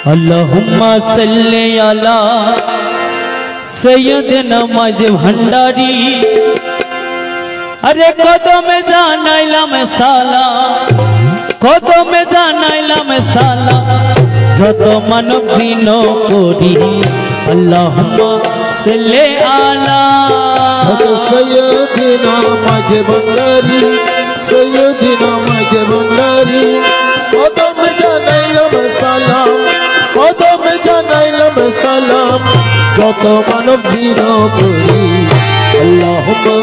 अल्लाहुम्मा सल्ली अला सैयदना माज भंडारी। अरे कदम जानाइलाम साला कदम जानाइलाम साला যত মানব দিন করি আল্লাহুম্মা সাল্লি আলা সৈয়দিনা মাঝ ভান্ডারি সৈয়দিনা মাঝ ভান্ডারি। কদম জানাইলাম সালাম কদম জানাইলাম সালাম যত মানব দিন করি আল্লাহুম্মা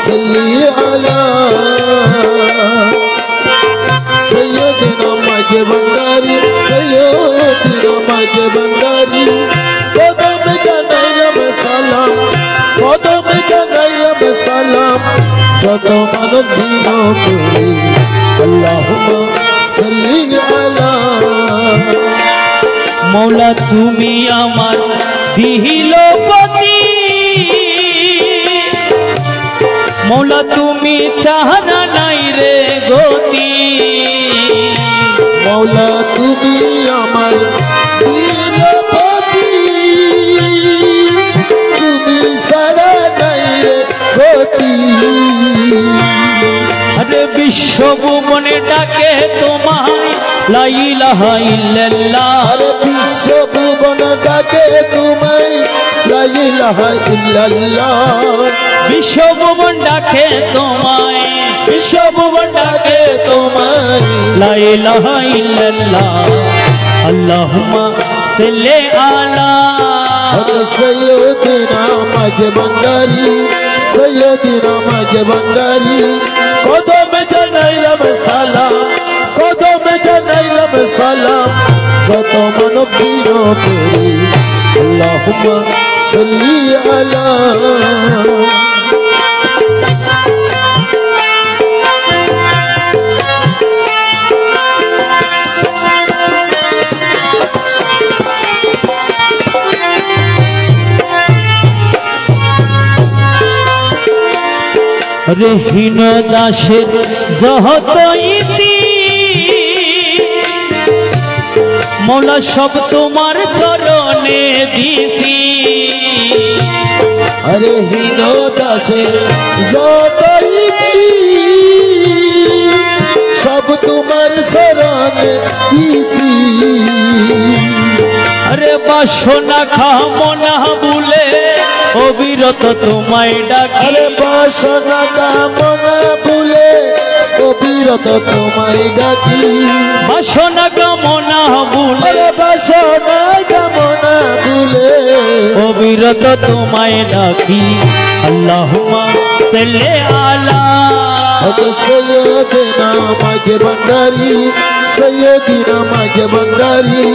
সাল্লি আলা सैयदना माज भंडारी सैयदना माज भंडारी। कदम जानाइलाम सालाम कदम जानाइलाम सालाम যত মানব জিন করি আল্লাহুম্মা সাল্লি আলা। মৌলা তুমি আমার দিহিলপতি মৌলা তুমি চাহনা নাই রে গতি মৌলা তুমি আমার দিলপতি তুমি সারা নাই রে গতি। আরে বিশ্বভুবনে ডাকে তোমায় লা ইলাহা ইল্লাল্লাহ। আরে বিশ্বভুবন ডাকে তোমায় লা ইলাহা ইল্লাল্লাহ। বিশ্বভুবন ডাকে তোমায় বিশ্বভুবন ডাকে তোমায় লা ইলাহা ইল্লাল্লাহ। আল্লাহুম্মা সাল্লি আলা সৈয়দিনা মাঝ ভান্ডারি সৈয়দিনা মাঝ ভান্ডারি। কদম জানাইলাম সালাম কদম জানাইলাম সালাম যত মানব দিন করি আল্লাহুম্মা সাল্লি আলা। রে হীন দাসের যত ইতি মৌলা সব তোমার চরণে দিছি। আরে হীন দাসের যত ইতি সব তোমার শরণে দিছি। আরে বাসনা কামনা ভুলে অবিরত তোমায় ডাকি। আরে বাসনা কামনা ভুলে অবিরত তোমায় ডাকি। বাসনা কামনা ভুলে আরে বাসনা কামনা ভুলে অবিরত তোমায় ডাকি। আল্লাহুম্মা সাল্লি আলা সৈয়দিনা মাঝ ভান্ডারি সৈয়দিনা মাঝ ভান্ডারি।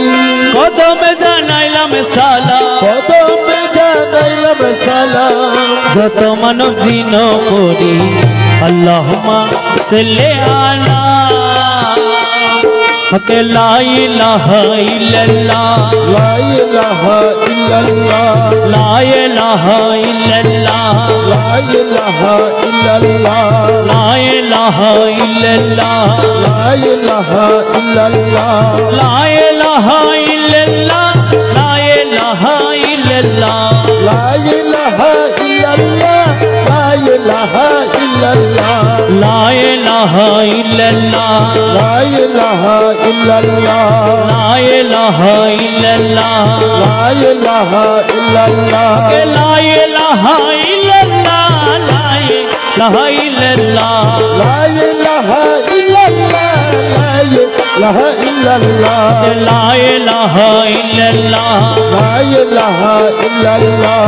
কদম জানাইলাম সালাম কদম জানাইলাম সালাম যত মানব জিন করি আল্লাহুম্মা সাল্লি আলা। হকে লা ইলাহা ইল্লাল্লাহ লা ইলাহা ইল্লাল্লাহ লা ইলাহা ইল্লাল্লাহ লা ইলাহা ইল্লাল্লাহ লা ইলাহা ইল্লাল্লাহ লা ইলাহা ইল্লাল্লাহ লা ইলাহা ইল্লাল্লাহ লা ইলাহা ইল্লাল্লাহ লা ইলাহা ইল্লাল্লাহ লা ইলাহা ইল্লাল্লাহ লা ইলাহা ইল্লাল্লাহ লা ইলাহা ইল্লাল্লাহ লা ইলাহা ইল্লাল্লাহ লা ইলাহা ইল্লাল্লাহ লা ইলাহা ইল্লাল্লাহ লা ইলাহা ইল্লাল্লাহ লা ইলাহা ইল্লাল্লাহ লা ইলাহা ইল্লাল্লাহ লা ইলাহা ইল্লাল্লাহ।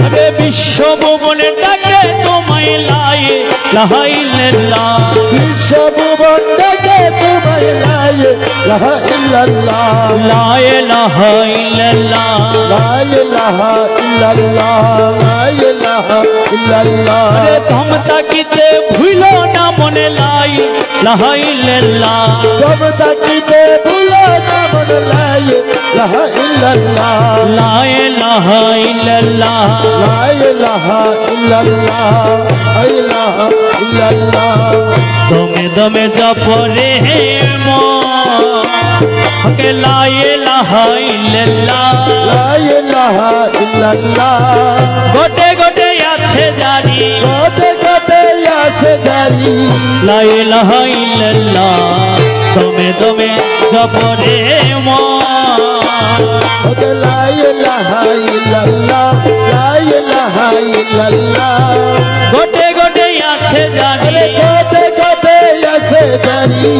আরে বিশ্বভুবনে ডাকে তোমায় লা ইলাহা ইল্লাল্লাহ। বিশ্বভুবন ডাকে তোমায় লা ইলাহা ইল্লাল্লাহ লা ইলাহা ইল্লাল্লাহ লা ইলাহা ইল্লাল্লাহ লা ইলাহা ইল্লাল্লাহ। আরে ধম তাকিতে ভুলো না মনে লা ইলাহা ইল্লাল্লাহ। কব তাকিতে ভুলো না মন লা ইলাহা ইল্লাল্লাহ লা ইলাহা ইল্লাল্লাহ লা ইলাহা ইল্লাল্লাহ লা ইলাহা ইল্লাল্লাহ। দমে দমে জপ রে মন के ला इलाहा इल्लल्लाह ला इलाहा इल्लल्लाह गोटे गोटे आछे जारी गोटे गोटे आछे जारी ला इलाहा इल्लल्लाह दमे दमे जपरे मन ला इलाहा इल्लल्लाह ला इलाहा इल्लल्लाह गोटे गोटे आछे जारी गोटे गोटे आछे जारी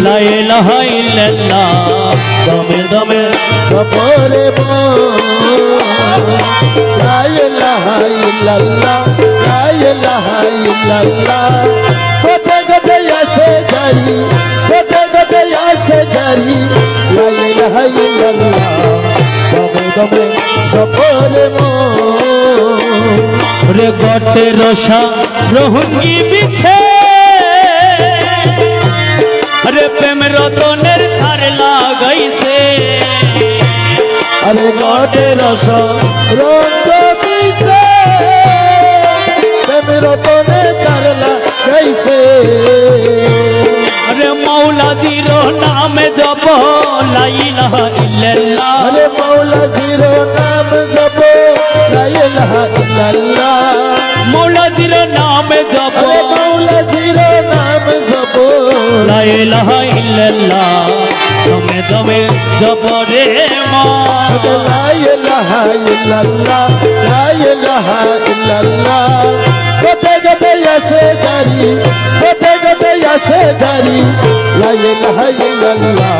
ला इलाहा इल्लल्लाह दमे दमे जपरे मन ला इलाहा इल्लल्लाह ला इलाहा इल्लल्लाह गोटे गोटे आछे जारी गोटे गोटे आछे जारी ला इलाहा इल्लल्लाह दमे दमे जपरे मन रे गोटे रोशा रोहंगी बिछे अरे प्रेम रतनेर थार लागाइছে अरे गोटे रस रंग मिसे प्रेम रतने तारला कैसे अरे मौला जीरो नाम जप ला इलाहा इल्लल्लाह अरे मौला जीरो नाम जपो ला इलाहा इल्लल्लाह मौला जीरो नाम जप अरे मौला जीरो नाम जपो ला इलाहा इल्लल्लाह दमे दमे जप रे मन ला इलाहा इल्लल्लाह ला इलाहा इल्लल्लाह गोटे गोटे आछे जारी गोटे गोटे आछे जारी ला इलाहा इल्लल्लाह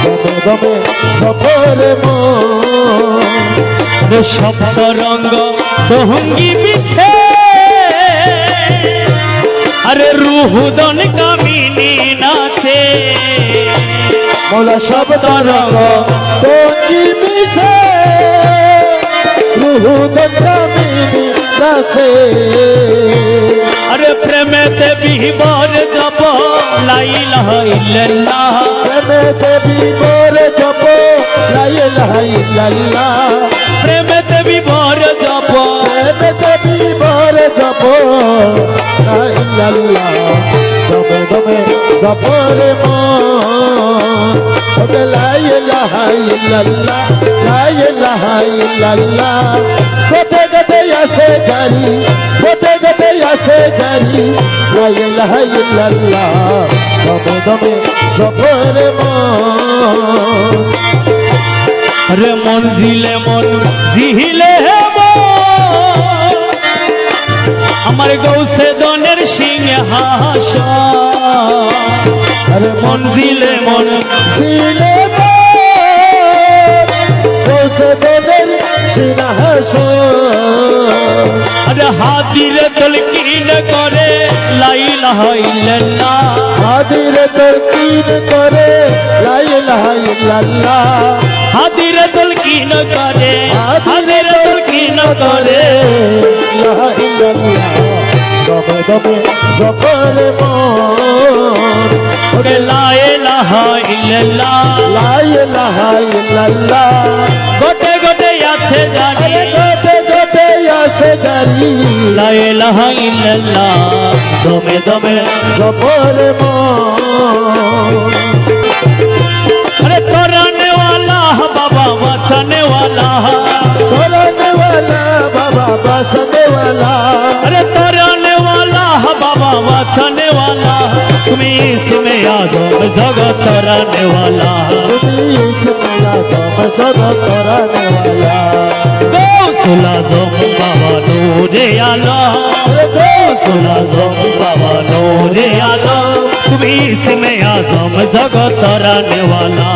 दमे दमे जपरे मन रे सप्त रंग रोहंगी बिछे अरे रूहुदन कामिनी नाचे मौला शब्द रंग टोंगी मिसे रूहु दंगामिनी सासे अरे प्रेमे ते बिहबर जप ला इलाहा इल्लल्लाह प्रेमे ते बिबर जपो ला इलाहा इल्लल्लाह प्रेमे ते बिहबर जप प्रेमे ते बिबर जपो ला इल्लल्लाह दमे दमे जपरे मन ला इलाहा इल्लल्लाह ला इलाहा इल्लल्लाह गोटे गोटे आछे जारी गोटे गोटे आछे जारी ला इलाहा इल्लल्लाह दमे दमे जपरे मन अरे मंजिले मन जिहिले मन আমার গৌসে দনের সিংহাসন अरे মন দিলে মন जिले गौसे देवर सिंहासन আরে হাতিরে তলকিন করে লা ইলাহা ইল্লাল্লাহ हादिर तरकीन करे ला इलाहा इल्लल्लाह হাতিরে তলকিন করে হাতিরে তলকিন করে ला इल्लल्लाह दमे दमे जपरे मन কে লা ইলাহা ইল্লাল্লাহ ला इलाहा इल्लल्लाह গোটে গোটে আছে জানি अरे गोटे गोटे आछे जारी লা ইলাহা ইল্লাল্লাহ দমে দমে जपरे मन अरे तोराने वाला बाबा बचाने वाला तोरने वाला बाबा बसने वाला अरे तोराने वाला बाबा बचाने वाला तुम्ही इसमें आदम जगत तोराने वाला इसमें आजम जगत तोराने वाला गौसुला जम बाबा नूरे आला अरे गौसुला जम बाबा नूरे आला तुम्ही इसमें आदम जगत तोराने वाला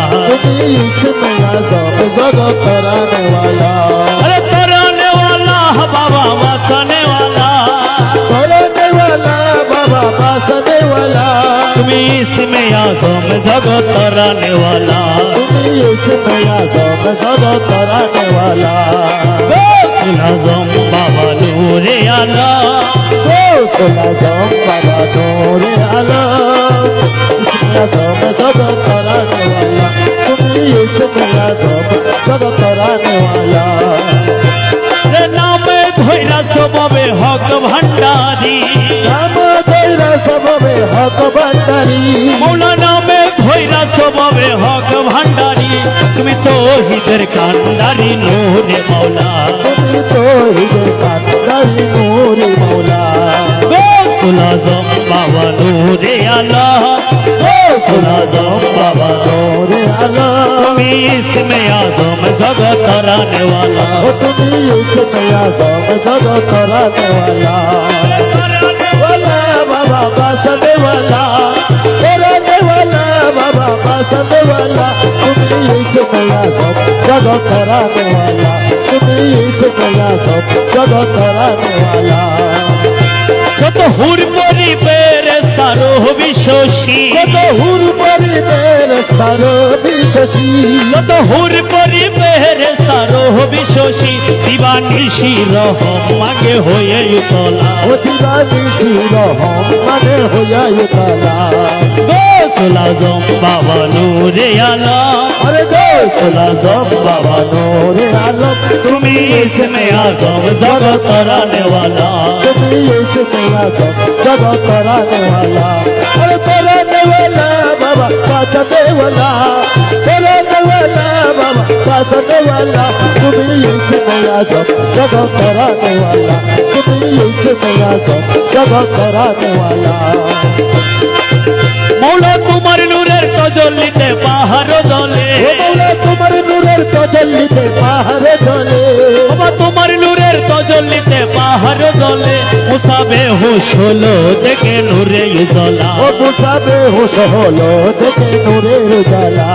इसमें आजम जगत तोराने वाला अरे तोराने वाला बाबा बचाने वाला तोराने वाला बाबा बसने वाला तुम्ही इसमें आजम जगत तोराने वाला इसमें आजम जगत तोराने वाला आजम बाबा नूरे आला आजम बाबा नूरे आला इसमें आजम जगत तोराने वाला तुम्ही इसमें आजम जगत तोराने वाला रे नाम धोइरा सबे हक भंडारी नाम तेरा सब में हक भंडारी मौला नाम धोइरा सबे हक তুমি তো হিদের কান্দারি নূরে মাওলা তুমি তো হৃদয় কান্দারি নূরে মাওলা গৌসুল আজম বাবা নূরে আল্লাহ গৌসুল আজম বাবা নূরে আলা তুমি ইসমে আজম জগত রানে वाला ओ तुम्ही इसमें आज़म जगह कराने वाला वाला बाबा बसने वाला कराने वाला बाबा बसने वाला तुम्ही इसमें आज़म जगह कराने वाला तुम्ही इसमें आज़म जगह कराने वाला কত হুর পরি ফেরেশতা রূহ বিশ্বসী কত হুর পরি ফেরেশতারো বিশ্বসী কত হুর পরি ফেরেশতা রূহ বিশ্বসী দিবানিশি রহম মাগে হয়ে উতলা ও দিবানিশি রহম মানে হইয়া তালা গৌসুল আজম বাবা নূরে আলম अरे গৌসুল আজম বাবা नूरे आलम তুমি ইসমে আজম জগত রানে वाला तुम्ही इसमें आज़म जगह कराने वाला अरे कराने वाला बाबा बचाने वाला कराने वाला बाबा बचाने वाला तुम्ही इसमें आज़म जगह कराने वाला तुम्ही इसमें आज़म जगह कराने वाला মৌলা তোমার নূরের তজল্লিতে পাহাড় জ্বলে ओ मौला तुम्हारे नूरेर तजल्लीते पहाड़े ढले বাবা তোমার নূরের তজল্লিতে পাহাড় জ্বলে মুসাবে হুশ হলো দেখে নূরে জ্বলা ओ मुसाबे होश होलो देखे नूरेर उजाला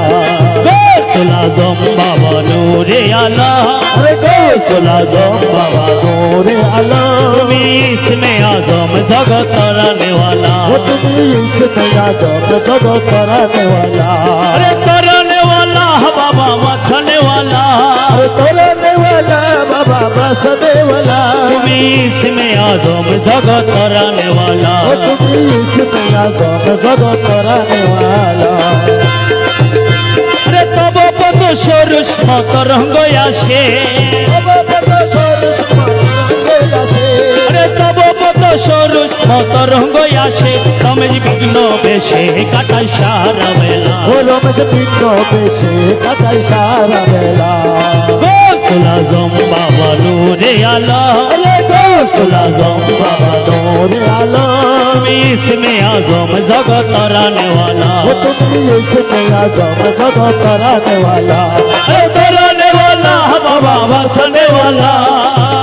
গৌসুল আজম বাবা নূরে আলা अरे গৌসুল আজম বাবা नूरे आला তুমি ইসমে আজম জগত রানে वाला वो तुम्ही इसमें आज़म जगह कराने वाला अरे कराने वाला बाबा बचने वाला अरे कराने वाला बाबा बसने वाला তুমি ইসমে আজম জগত রানে वाला वो तुम्ही इसमें आज़म जगह कराने वाला अरे तब पद সরস মতরঙ্গ আসে अब पता सोरस मातरंगे लासे अरे तब পদ সরস মতরঙ্গ আসে তমে বিঘ্ন বেশে কাটাই সারা বেলা बोलो में से पिंडो पे से कटाई सारा बेला গৌসুল আজম বাবা নূরে আলা अरे গৌসুল আজম বাবা नूरे आला তুমি ইসমে আজম জগত রানে वाला वो तुम्ही इसमें आज़म जगह कराने वाला अरे कराने वाला बाबा बसने वाला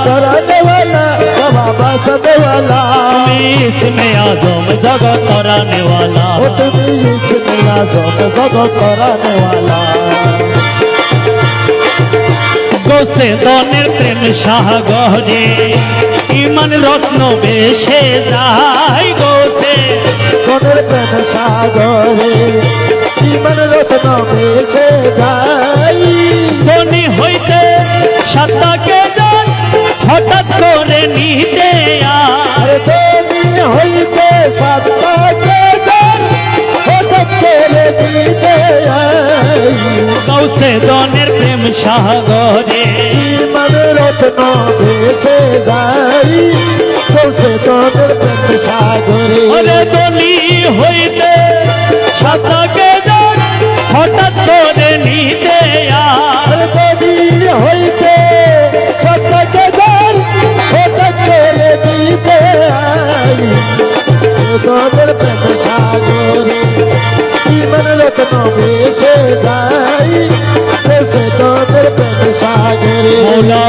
कराने वाला बाबा बसने वाला তুমি ইসমে আজম জগত রানে वाला वो तुम्ही इसमें आज़म जगह कराने वाला গোসে দনের প্রেম সাগরে ইমান রত্ন বেশে যায় গোসে কোনের প্রেম সাগরে ইমান রত্ন বেশে যাই ধনী হইতে সাতাকে যান হঠাৎ করে নিতে আরে তুমি হইতে সাতটাকে যান হঠাৎ করে দিতে আই গৌসে দনের প্রেম সাগরে ইমান রত্ন বেশে যাই কোসে তোদের প্রেম সাগরে ওরে ধনী হইতে সাতাকে যান হঠাৎ করে নিতে আরে তুমি হইতে সাতটাকে যান হঠাৎ করে দিতে আই তোদের প্রেম সাগরে ইমান রত্ন বেশে যাই কোসে তোদের প্রেম সাগরে মৌলা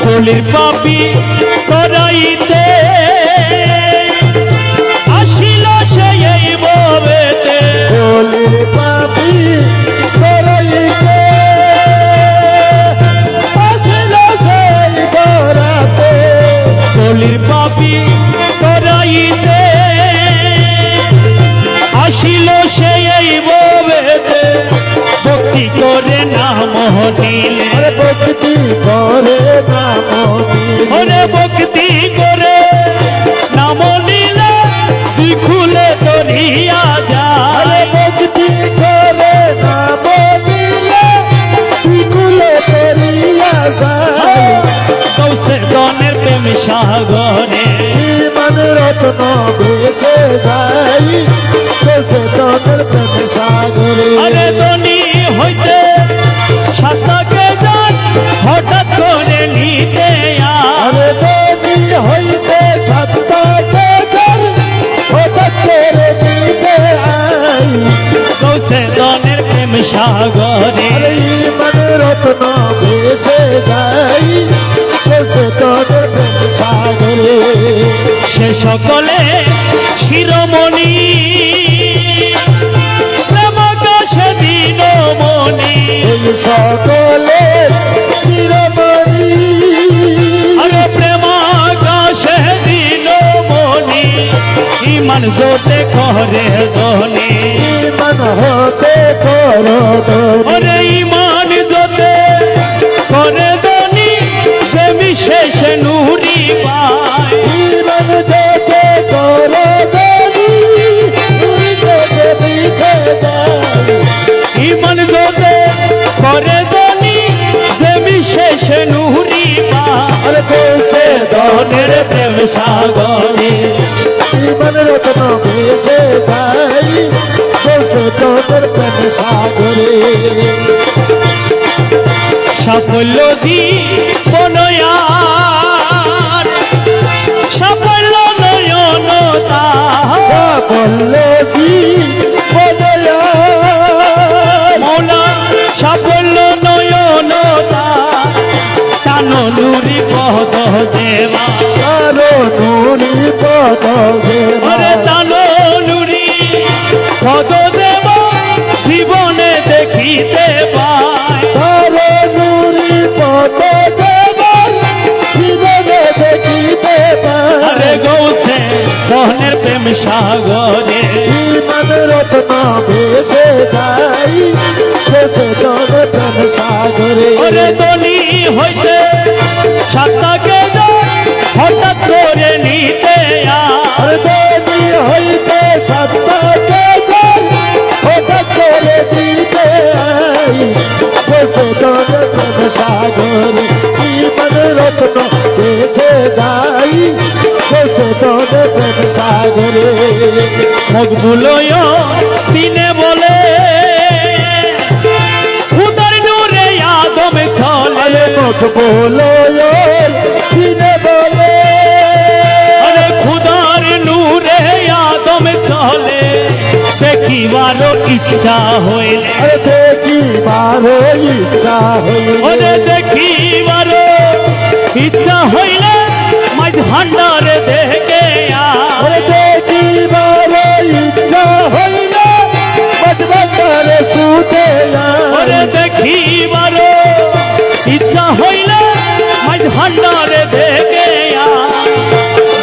কলির পাপি করাইতে আসিল সে এই ভবেতে বলির পাপি করাইতে আসিল সেই করাতে কলির পাপি করাইতে আসিল সে এই ভবেতে ভক্তি করে নাম নিলে আরে ভক্তি করে নাম নিলে ওরে ভক্তি করে নাম নিলে তুই খুলে ধরিয়া আরে যায় ভক্তি করে নাম নিলে বিকুলে করিয়া যায় গৌসে দনের প্রেম সাগরে ইমান রত্ন বেশে যাই কোসে তোদের প্রেম সাগরে আরে ধনী হইতে ধনের প্রেম সাগরে আরে ইমান রত্ন ভেসে যাই ভেসে তোদের প্রেম সাগরে সে সকলে শিরোমণি প্রেমাকাশে দিনমণি এই সকলে শিরোমণি আরে প্রেমাকাশে দিনমণি ইমান জোতে করে ধনী ইমান হতে করো ধনী ওরে ইমান জোতে করে ধনী প্রেমী শেষে নুরি পায় ইমান যেতে করো ধনী উড়ি যেতে পিছে যায় ইমান জোতে করে ধনী প্রেমী শেষে নুরি পায় আরে কৌশে ধনের প্রেম সাগরে ইমান রত্ন ভেসে যাই ভেসে তোদের প্রেম সাগরে সাফল্য জীবনয়ার সাফল্য নয়নতা সাফল্য জীবনয়া মৌলা সাফল্য নয়নতা টানো নুরি পদ দেবা আরো নুরি পদ ওরে টানো নুরি পদ দেবা জীবনে দেখিতে পায় আরো নুরি পদ জীবনে দেখিতে আরে গৌসে ধনের প্রেম সাগরে ইমান রত্ন ভেসে যাই ভেসে তোদের প্রেম সাগরে ওরে দনি হইতে সাতটাকে হঠাৎ করে নিতে আর দেবী হইতে সত্তাকে যাই হঠাৎ করে দিতে আই ভেসে তোদের প্রেম সাগরে ইমান রত্ন ভেসে যাই ভেসে তোদের প্রেম সাগরে মকবুলয় দিনে বলে খুদার নূরে আদম চলে মুখ বলো দিনে বলে আরে খুদার নূরে আদম চলে দেখিবারও ইচ্ছা হইলে আরে দেখিবারও ইচ্ছা হইলে ওরে দেখিবারও ইচ্ছা হইলে মাঝ ভান্ডারে দেখে আরে দেখিবারও ইচ্ছা হইলে মজবারে ছুটে ওরে দেখিবারও ইচ্ছা হইলে মাঝ ভান্ডারে দেখে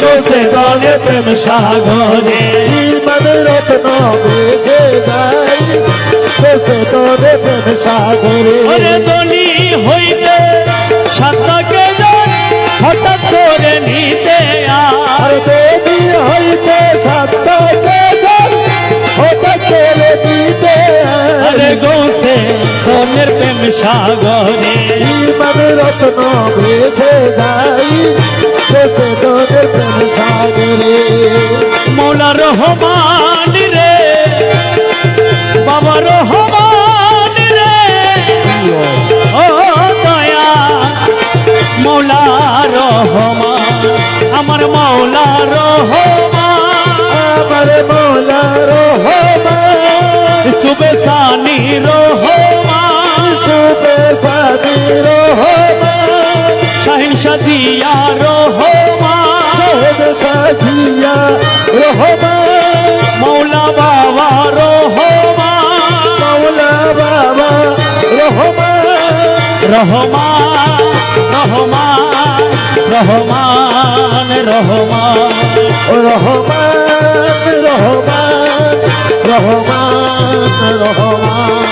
দোষে দলে প্রেম সাগরে ইমান রত্ন ভেসে যাই ভেসে তোরে প্রেম সাগরে ওরে দনি হইতে সাতটাকে যান হঠাৎ করে নিতে আর দেবী হইতে সত্তাকে যাই হঠাৎ করে দিতে আরে গৌসে ধনের প্রেম সাগরে ইমান রত্ন ভেসে যাই ভেসে তোদের প্রেম সাগরে মৌলা রহমান রে বাবা রহমান রে ও দয়া মৌলা রহমান আমার মৌলা রহমান আমার মৌলা রহমান সুবে সানি রহমান সুবে সাদি রহমান শাহিন সাদিয়া রহমান শহদ সাজিয়া রহমান মৌলা বাবা রহমান মৌলা বাবা রহমান রহমান রহমান রহমান রহমান রহমান রহমান রহমান রহমান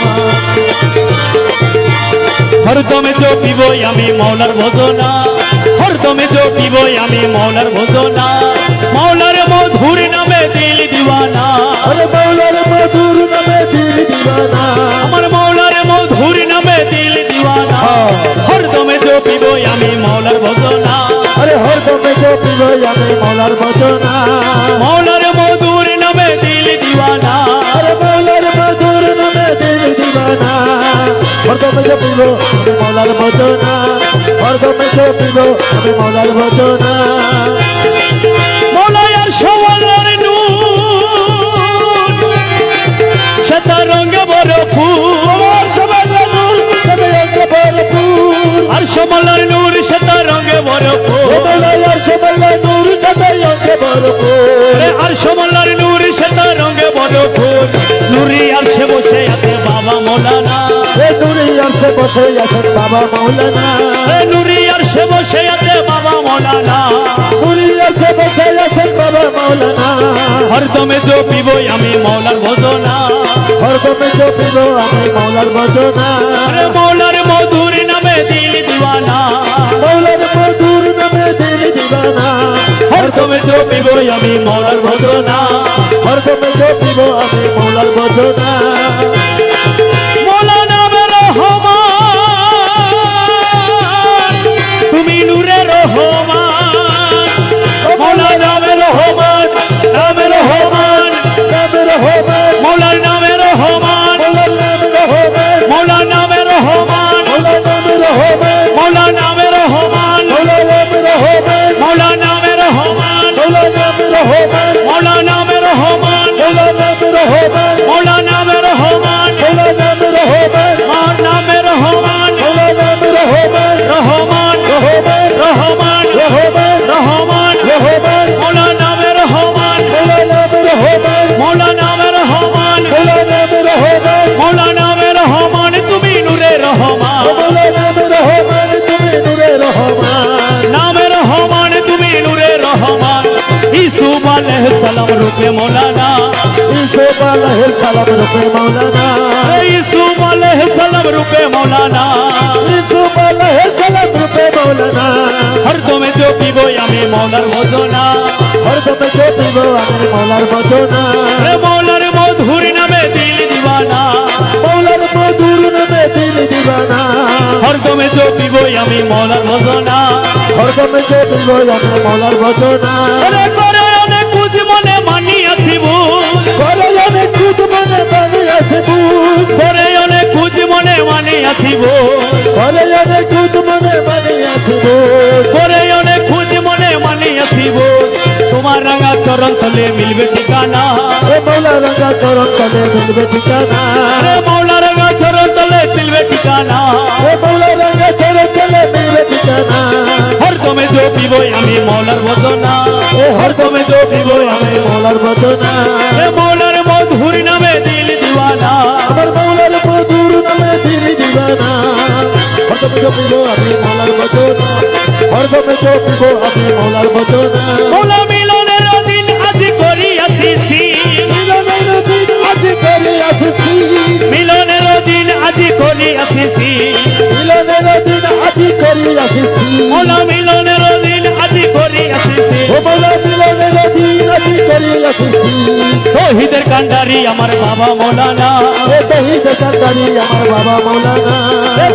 হরদমে জপিবই আমি মৌলার ভজনা হরদমে জপিবই আমি মৌলার ভজনা মৌলার মধুর নামে দিল দিওয়ানা আরে মৌলার মধুর নামে দিল দিবানা আমার মৌলার মধুর নামে দিল দিওয়ানা হরদমে জপিবই আমি মৌলার ভজনা আরে হরদমে জপিবই আমি মৌলার ভজনা মৌলার মধুর নামে দিল দিওয়ানা আরে মৌলার মধুর নামে দিল দিবানা হরদমে জপিব আমি মৌলার ভজনা হরদমে জপিব আমি মৌলার ভজনা মৌলায়ার সওয়ালের নূর সেটা রঙে বড় ফুল ভরপুর আরশ মোল্লার নূর সে তার রঙে ভরপুর নুরি আরশে বসে আছে বাবা মৌলানা এ নুরি আরশে বসে আছেন বাবা মৌলানা নুরি আরশে বসে আছে বাবা মৌলানা নুরি আরশে বসে আছেন বাবা মৌলানা হরদমে জপিব আমি মৌলার ভজনা হরদমে জপিব আমি মৌলার ভজনা মৌলার মধুর নামে দিল দিওয়ানা মৌলার মধুর নামে দিল দিবানা হরদমে জপিব আমি মৌলার ভজনা হরদমে জপিব আমি মৌলার ভজনা মৌলা নামে রহমান তুমি নূরে রহমান মৌলা নামে রহমান নামে রহমান নামে রহমান মৌলার নামে রহমান মৌলার নামে রহমান মৌলার নামে রহমান মৌলার নামে রহমান মৌলার নামে রহমান মৌলার নামে রহমান মৌলার নামে রহমান মৌলার নামে রহমান মৌলার নামে রহমান মৌলার নামে রহমান মৌলার নামে রহমান মৌলার নামে রহমান রহমান রহমান রহমান রহমান রহমান রহমান মৌলার নামে রহমান মৌলার নামে রহমান মৌলার নামে রহমান মৌলার নামে রহমান মৌলার নামে রহমান তুমি নূরে রহমান মৌলার নামে রহমান তুমি নূরে রহমান নামে রহমান তুমি নূরে রহমান ইসুফ আলাইহিস সালাম রূপে মৌলানা ইউসুফ আলাইহিস সালাম রূপে মৌলানা ইসুফ আলাইহিস সালাম রূপে মৌলানা ইউসুফ আলাইহিস সালাম রূপে মৌলানা হরদমে জপিব আমি মৌলার ভজনা হরদমে জপিব আমি মৌলার ভজনা মৌলার মধুর নামে দিল দিওয়ানা মৌলার মধুর নামে দিল দিবানা হরদমে জপিব আমি মৌলার ভজনা হরদমে জপিব আমি মৌলার ভজনা করে অনেক কুজ মনে মানিয়াছি ভুল করে অনেক কুজ মনে বানি আছে বুঝ করে অনেক কুজ মনে মানিয়াছি ভুল করে অনেক কুজ মনে বানি আছে বুঝ করে অনেক কুজ মনে মানিয়াছি ভুল তোমার রাঙা চরণ তলে মিলবে ঠিকানা এ মৌলা রঙা চরণ তলে মিলবে ঠিকানা মৌলা রাঙা চরণ তলে মিলবে ঠিকানা এ মৌলা রঙা চরণ তলে মিলবে ঠিকানা হরদমে জপিব আমি মৌলার ভজনা এ হরদমে জপিব আমি মৌলার ভজনা মৌলার মধুর নামে দিল দিওয়ানা আমার মৌলার মধুর নামে দিল দিবানা হরদমে জপিব আমি মৌলার ভজনা হরদমে জপিব আমি মৌলার ভজনা মৌলা মিলনের দিন আজ করিয়াছি মিলনের দিন আজ করে আসিছি মিলনের দিন আজ করিয়াছি মিলনের দিন আজ করে আসিছি মৌলা মিলনের দিন আজ করিয়াছি ও মৌলা মিলনের দিন আজ করে আসিছি তৌহিদের কান্ডারি আমার বাবা মৌলানা এ তহিদ কান্দারি আমার বাবা মৌলানা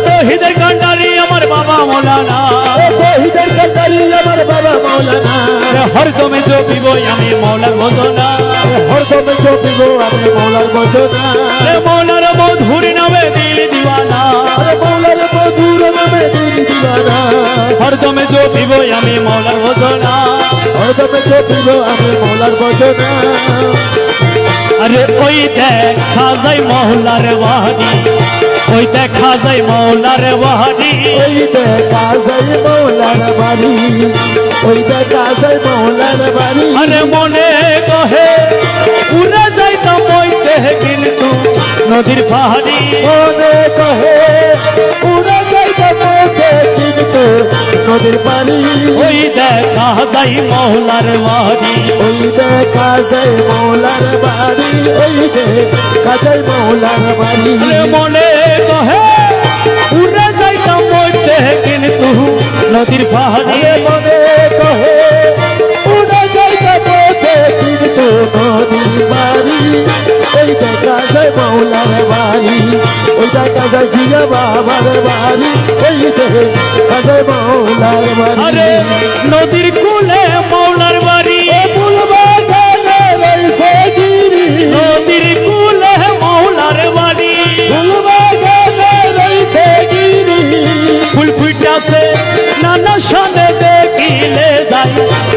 তৌহিদের কান্ডারি আমার বাবা মৌলানা এ তহিদ কান্দারি আমার বাবা মৌলানা হরদমে জপিব আমি মৌলার ভজনা এ হরদমে জপিব আমি মৌলার ভজনা মৌলার মধুর নামে দিল দিওয়ানা আরে মৌলার মধুর নামে দিল দিবানা হরদমে জপিব আমি মৌলার ভজনা হরদমে জপিব আমি মৌলার ভজনা আরে ওই দেখা যায় মৌলার বাহারি ওই দেখা যায় মৌলার বাহারি ওই দেখা যায় মৌলার বাড়ি ওই দেখা যায় মৌলার বাড়ি আরে মনে কহে উড়ে যাইতাম ওইতে কিন্তু নদীর পাহাড়ি মনে কহে উড়ে যাইতে পথে কিন্তু নদীর পানি ওই দেখা যায় মৌলার বাহারি ওই দেখা যায় মৌলার বাড়ি ওই দেখা যায় মৌলার বাড়ি আরে মনে কহে উড়ে যাইতাম ওইতে কিন্তু নদীর পাহাড়ি আরে মনে কহে উড়ে যাইতে পথে কিন্তু নদীর বাড়ি ওই দেখা যায় মৌলার বাড়ি ওই দেখা যায় জিয়া বাবার বাড়ি ওই দেখা যায় মৌলার আরে বাড়ি নদীর কুলে মৌলার বাড়ি ফুলবাগানে রইছে গিরি নদীর কুলে মৌলার বাড়ি ফুলবাগানে রইছে গিরি ফুল ফুটাছে নানা সানে দেখিলে যাই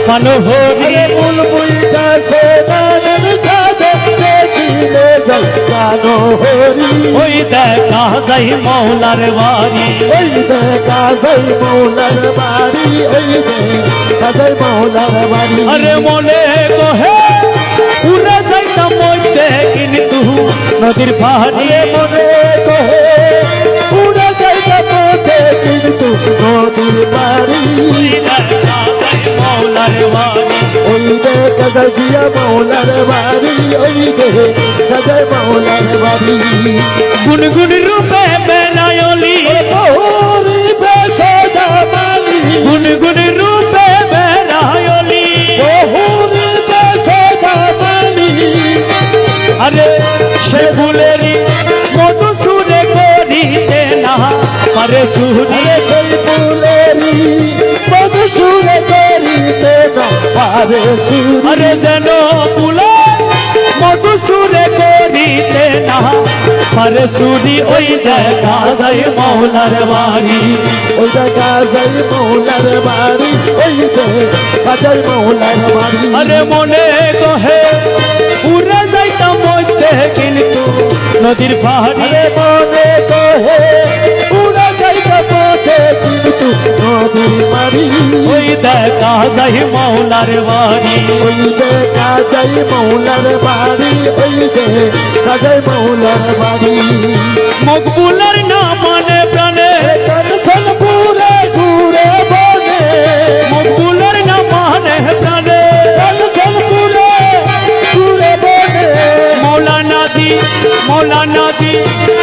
পানো হরি আরে ফুল ফুইতাছে নানান ছাদে দেখিলে যাই কানো হরি ওই দেখা যাই মৌলার বাড়ি ওই দেখা যাই মৌলার বাড়ি ওই দেখা যাই মৌলার বাড়ি আরে মনে কহে উড়ে যাইতাম মধ্যে কিন্তু নদীর পাহাড়ি মনে কহে উড়ে যাইতাম মধ্যে কিন্তু নদীর বাড়ি মৌলার বাড়ি ওই দেখা যাই জিয়া মৌলার বাড়ি ওই দেখা যাই মৌলার বাড়ি গুনগুন রূপে বেলায়লি বহুরি বেছে দামালি গুনগুন রূপে বেলায়লি বহুরি বেছে দামালি আরে সে ফুলেরই মধু সুরে করিতে না পারে সুরে সেই ফুলেরি মধু সুরে করিতে না পারে সুর আরে যেন ফুলে মধু সুরে করিতে না পারে সুরি ওই দেখা যাই মৌলার বাড়ি ওই দেখা যাই মৌলার বাড়ি ওই দেখা যাই মৌলার বাড়ি আরে মনে কহে উড়ে যাইতাম মধ্যে কিন্তু নদীর পাহাড়ি মনে কহে উড়ে যাইতা পথে কিন্তু নদীর বাড়ি ওই দেখা যাই মৌলার বাড়ি ওই দেখা যাই মৌলার বাড়ি ওই দেখা যাই মৌলার বাড়ি মকবুলের না মানে প্রাণে কানফল পুরে ঘুরে বনে মকবুলের না মানে প্রাণে কানফল পুরে ঘুরে বনে মৌলানা দি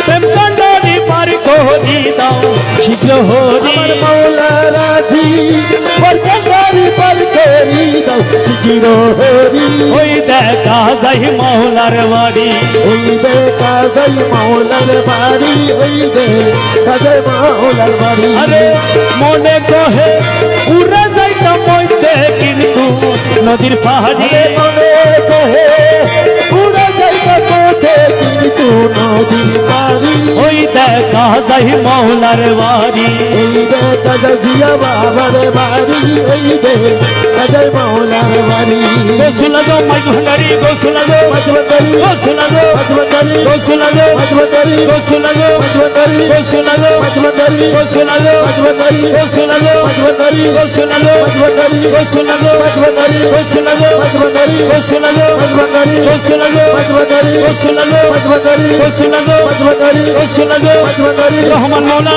প্রেম কান্ডারি পার করি দাও শীঘ্র হরি আমার মৌলা রাজি পরকারি পর করি দাও শিখির হরি ওই দেখা যাই মৌলার বাড়ি ওই দেখা যাই মৌলার বাড়ি ওই দেখা যাই মৌলার বাড়ি আরে মনে কহে উড়ে যাইতাম মধ্যে কিন্তু নদীর পাহাড়ি মনে কহে উড়ে যাইতা পথে কিন্তু নদীর বাড়ি ওই দেখা যাই মৌলার বাড়ি ওই দেখা যাই জিয়া বাবার বাড়ি ওই দেখা যাই মৌলার বাড়ি গোসুলা গো মাইক ভান্ডারি গোসুলা গো মাঝবন্দারি গোসুলা গো মাঝবন্দারি গোসুলা গো মাঝবন্দারি গোসুলা গো মাঝবন্দারি গোসুলা গো মাঝবন্দারি গোসুলা গো মাঝবন্দারি গোসুলা গো মাঝবন্দারি গোসুলা গো মাঝবন্দারি গোসুলা গো মাঝবন্দারি গোসুলা গো মাঝবন্দারি গোসুলা গো মাঝবন্দারি গোসুলা গো মাঝবন্দারি গোসুলা গো মাঝবন্দারি গোসুলা গো মাঝবন্দারি গোসুলা গো মাঝবন্দারি রহমান মৌলা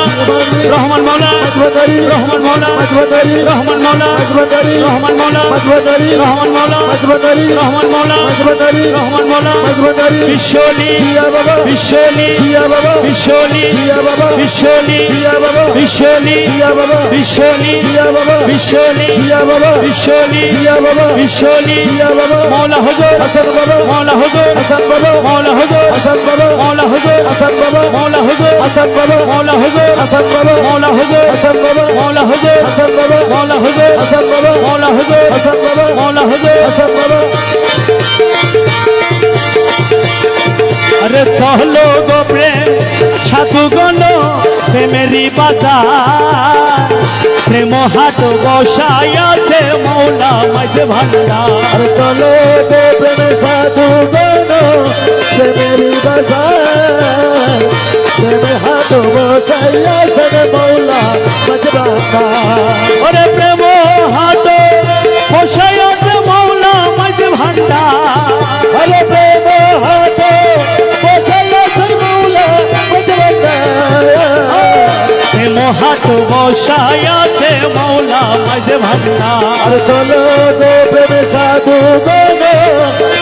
রহমান মৌলা মাঝবন্দারি রহমান মৌলা মাঝবন্দারি রহমান মৌলা মাঝবন্দারি রহমান মৌলা মাঝবন্দারি রহমান মৌলা মাঝবন্দারি রহমান মৌলা মাঝবন্দারি রহমান মৌলা মাঝবন্দারি বিশ্বলি জিয়া বাবা বিশ্বলি জিয়া বাবা বিশ্বলি জিয়া বাবা বিশ্বলি জিয়া বাবা বিশ্বলি জিয়া বাবা বিশ্বলি জিয়া বাবা বিশ্বলি জিয়া বাবা বিশ্বলি জিয়া বাবা বিশ্বলি জিয়া বাবা মৌলা হুজুর হাসান বাবা মৌলা হুজুর হাসান বাবা মৌলা হুজুর হাসান বাবা মৌলা হুজুর হাসান বাবা মৌলা হুজুর হাসান বাবা মৌলা হুজুর হাসান বাবা মৌলা হুজুর হাসান বাবা মৌলা হুজুর হাসান বাবা মৌলা হুজুর হাসান বাবা মৌলা হুজুর হাসান বাবা মৌলা হুজুর হাসান বাবা अरे चलो गो प्रेम साधु गण प्रेमेरी बाजार प्रेम हाट बसाया से मौला मज भंडार अरे चलो दो प्रेम साधु गण प्रेमेरी बाजार प्रेम हाथ बसाया सन मौला मजबाता अरे प्रेम हाट बसाया से मौला मज भंडार अरे प्रेम हाथ बसाया सन मौला मजबाता प्रेम हाट बसाया से मौला मज भंडार अरे चलो दो प्रेम साधु गण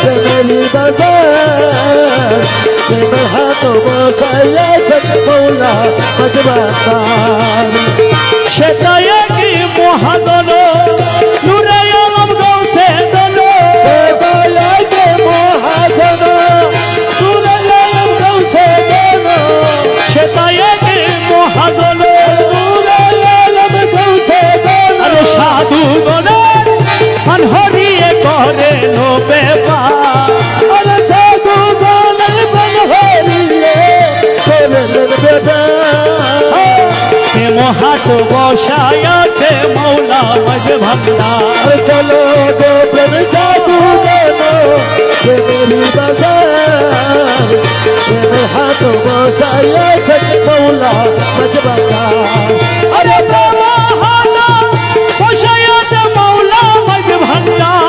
प्रेमेरी बाजार प्रेम हाथ बसाया सन मौला मजबाता शेताया की महादन नुरायम गौसे दन सेवाया के महाजन सुरयम गौसे देन शेताया की महादन सुरयम गौसे देन अरे साधु गण मनहरिए करे नो बेपार अरे साधु गण बन हरिए करे बेटा प्रेम হাট বসায় আছে মৌলা মাঝ ভান্ডার চলো গো প্রেম সাধু গণ প্রেমেরি বাজার প্রেমের হাট বসায় আছে মৌলা মাঝ ভান্ডার আরে প্রেম হাট বসায় আছে মৌলা মাঝ ভান্ডার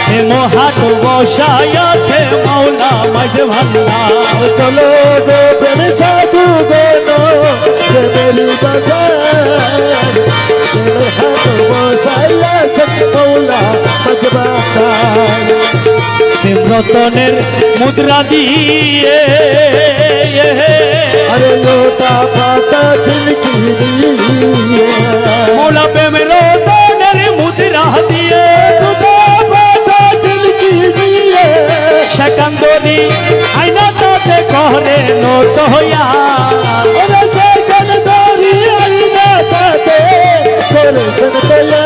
প্রেম হাট বসায় আছে মৌলা মাঝ ভান্ডার চলো গো প্রেম সাধু গণ প্রেমেরি বাজার প্রেমের হাট বসায় আছে মৌলা মাঝ ভান্ডার প্রেম রতনের মুদ্রা দিয়ে अरे लोटा पाता चिलकी दिए মৌলা প্রেম রতনের মুদ্রা দিয়ে लोटा पाता चिलकी दिए সেকান্দরি আইনা তাতে করে নত হইয়া अरे सेकन दारी आईना ताते करे सनतया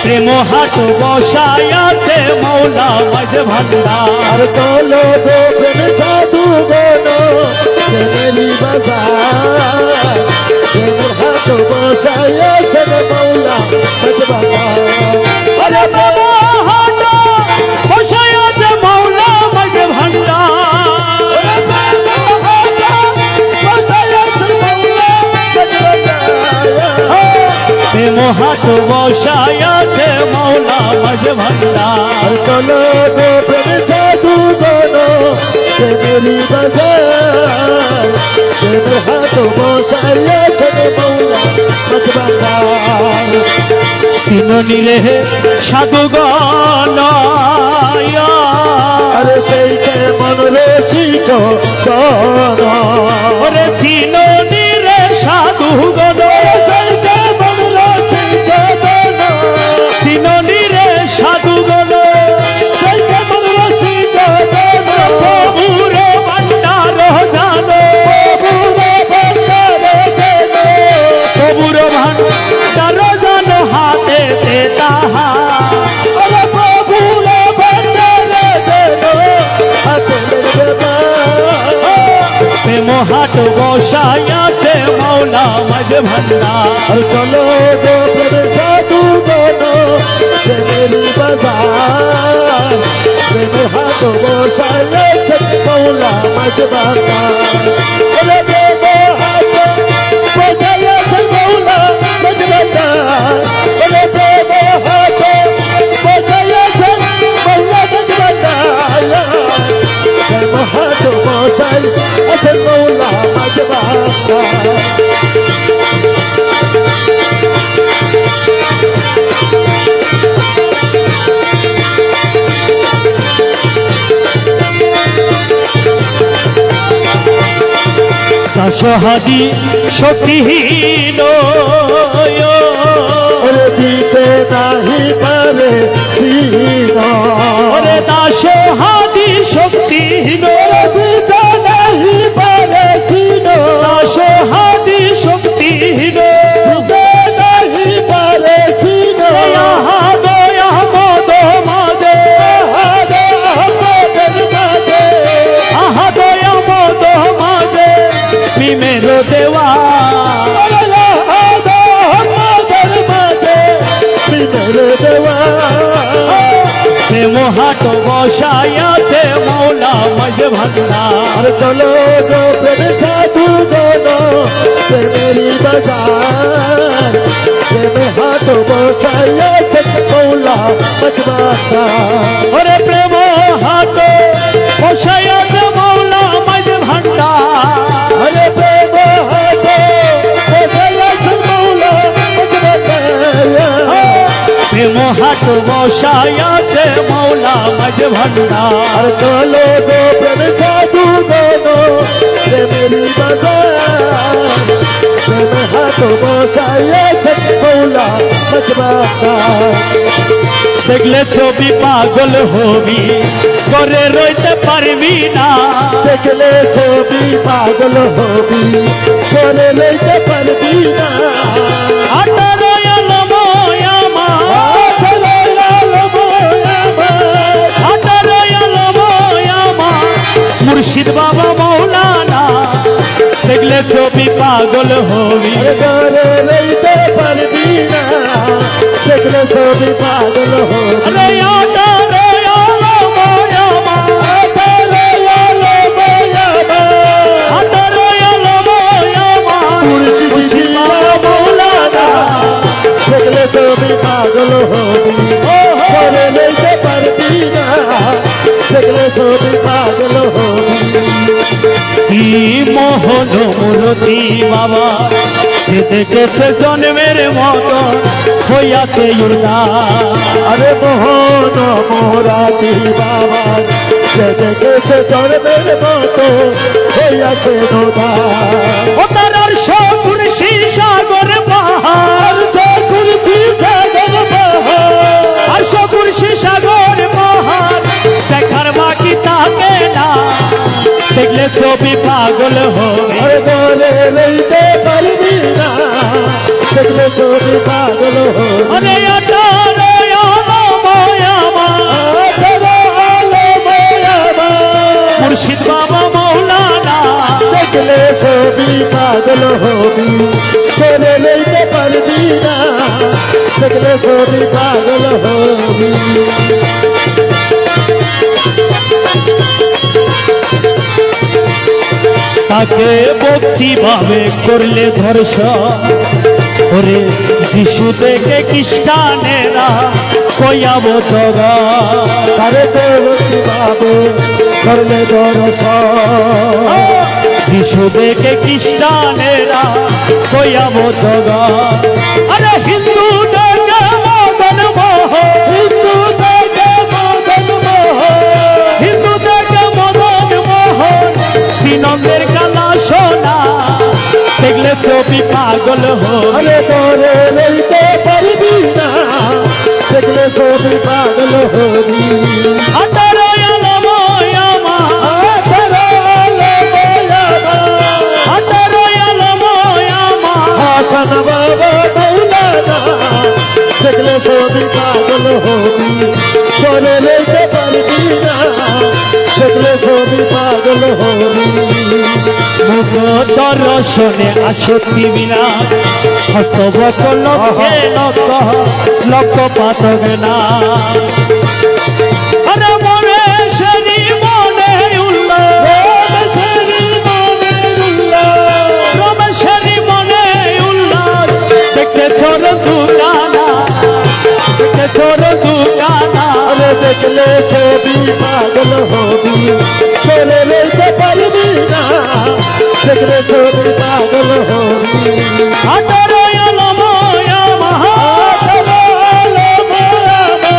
প্রেম হাট বসায় আছে মৌলা মাঝ ভান্ডার अरे चलो गो प्रेम साधु गनो प्रेमेरी बाजार प्रेमेर हाथ बसाया सन मौला मजबाना আরে প্রেম হাট বসায় আছে মৌলা মাঝ ভান্ডার প্রেম হাট বসায় আছে মৌলা মাঝ ভান্ডার चलो गो प्रेम साधु गनो प्रेमेरी बाजार प्रेमेर हाथ बसाया सन मौला मजबाना সিননি রে সাধুগণ अरे सही के मन रसिक गण ওরে সিননি রে সাধুগণ सही के मन रसिक गण সিননি রে সাধুগণ सही के मन रसिक गण প্রভুর ভান্ডার জানো প্রভুর ভান্ডার জানো হাতে তাহা अरे प्रभुर भंडारे जनो अतुल প্রেম হাট বসায় আছে মৌলা মাঝ ভান্ডার चलो गो प्रेम साधु गनो प्रेमेरी बाजार प्रेमेर हाथ बसाया सन मौला मजबाना अरे प्रेम हाथ बसाया सन मौला मजबाना अरे प्रेम हाथ बसाया सन मौला मजबाना प्रेम हाथ बसाया सन मौला मजबाना দাসহাদি শক্তিহীন ओरे दीते नाही पारे सीनो ওরে দাসহাদি শক্তিহীন ओरे दीते नाही पारे सीनो দাসহাদি শক্তিহীন दीते नाही पारे सीनो আহা দয়া মদ মাঝে आदे हमदर माजे আহা দয়া মদ মাঝে প্রেমের দেওয়া ओरे आदे हमदर माजे बिनर देवा প্রেম হাট বসায় আছে মৌলা মাঝ ভান্ডার चलो गो प्रेम साधु गनो प्रेमेरी बाजार प्रेम हाथ बसाया सन मौला मजबाना ওরে প্রেম হাট বসায় আছে মৌলা মাঝ ভান্ডার अरे प्रेम हाथ बसाया सन मौला मजबाना প্রেম হাট বসায় আছে মৌলা মাঝ ভান্ডার चलो गो प्रेम साधु गनो प्रेमेरी बाजार प्रेम हाथ बसाया सन मौला मजबाना দেখলে ছবি পাগল হবি করে রইতে পারবি না देखले छवि पागल होबी करे लैते पारबी ना আটার আলময় আমার आखरे आलम मोया আটার আলময় ছবি পাগল হবি ধরে লইতে পারবি না দেখলে ছবি পাগল হবি আরে আটারে আলো ময়ামা আতারে আলো মায়ামা আটারে আলো ময়ামা মুর্শিদ জিয়া মৌলানা দেখলে ছবি পাগল হবি ধরে লইতে পারবি না দেখলে ছবি পাগল হবি কি মোহন মূরতি বাবা সে দেখেছে জন্মের মতো হইয়াছে উর্দার আরে মোহন মোরাতি বাবা সে দেখেছে জন্মের মতো হইয়াছে নোদা ও তার সকুর সাগর পাহাড় আর যখন সাগর বাহার আর সকুর সাগর পাহাড় দেখার বাকি তাকে না দেখলে ছবি পাগল হবে আরে ধরে লইতে পারবি না দেখলে ছবি পাগল হবি আরে আটারে আলো ময়ামা আতারে আলো মায়ামা মুর্শিদ বাবা মৌলানা দেখলে ছবি পাগল হবি ধরে লইতে পারবি না দেখলে ছবি পাগল হবি তাকে ভক্তি ভাবে করলে ধর্ষণ ওরে যিশু দেখে খ্রিস্টানেরা কয়াব জগা তারে দেবতী বাবু করলে দর্শন যিশু দেখে খ্রিস্টানেরা কয়াব জগা আরে হিন্দু দেখে মদন মোহন হিন্দু দেখে মদন মোহন হিন্দু দেখে মদন মোহন শ্রীনন্দের গানা শোনা দেখলে ছবি পাগল হবে আরে ধরে লইতে পারবি না দেখলে ছবি পাগল হবি আটারে আলো ময়ামা আতারে আলো মায়ামা আটারে আলো ময়ামা হাসান বাবা মৌলানা দেখলে ছবি পাগল হবি ধরে লইতে পারবি না দেখলে ছবি পাগল হবি মুখ দর্শনে আসক্তি বিনা হস্তবত লক্ষ্যে লক্ষ পাতক না আরে মনে শনি মনে উল্লাস রমেশেরি মনিরুল্লাহ রমেশেরই মনে উল্লাস দেখতে ছোট দুকানা দেখতে ছোট দুকানা আরে দেখলে ছবি পাগল হবি ধরে লইতে পারবি না দেখলে ছবি পাগল হবি আটারে আলো ময়ামা আতারে আলো মায়ামা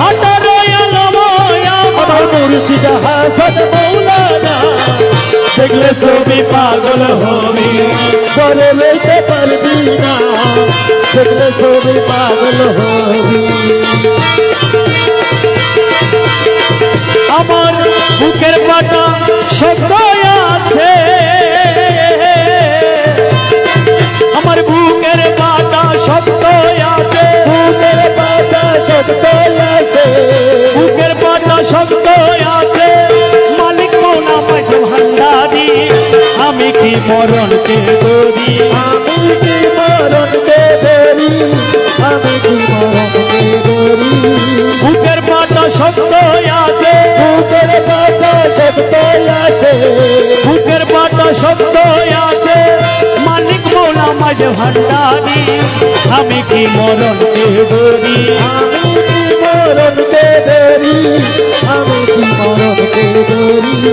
আটারে আলো ময়ামা আমার মুর্শিদ হাসান মৌলানা দেখলে ছবি পাগল হবি ধরে লইতে পারবি না দেখলে ছবি পাগল হবি আমার বুকের পাটা শব্দ আছে আমার বুকের পাটা শব্দ আছে বুকের পাতা শব্দ আছে বুকের পাটা শব্দ আছে মালিক মৌনা মাঝ ভান্ডারি আমি কি মরণকে করি আমি কি মরণ দেবরি আমি কি মরণ দেবরি বুকের পাটা শব্দ আছে বুকের পাতা শব্দ আছে বুকের পাটা শব্দ আছে মালিক মৌলা মাঝ ভান্ডারি আমি কি মরণকে করি আমি কি মরণ দেবরি আমি কি মরণ দেবরি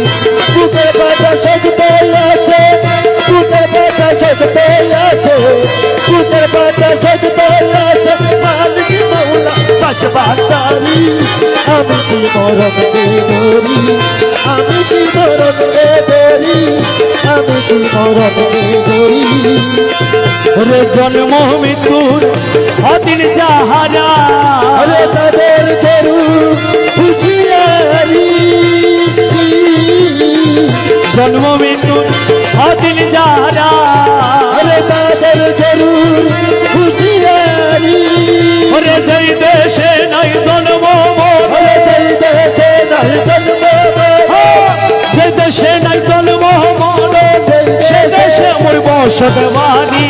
বুকের পাতা শব্দ আছে বুকের পাতা শব্দ আছে বুকের পাতা শব্দ আছে মালিক মৌলা বাজবাতারি আমি কি মরণ দেবরি আমি কি মরণ দেবরি আমি কি মরণ দেবরি রে জন্ম মৃত্যুর অদিন যাহারা আরে তাদের তেরু হুঁশিয়ারি জন্ম মৃত্যুর অদিন যাহারা আরে তাদের তেরু হুঁশিয়ারি ওরে যেই দেশে নাই জন্ম আরে যেই দেশে নাই জন্ম যে দেশে নাই জন্ম সে দেশে বসত বাড়ি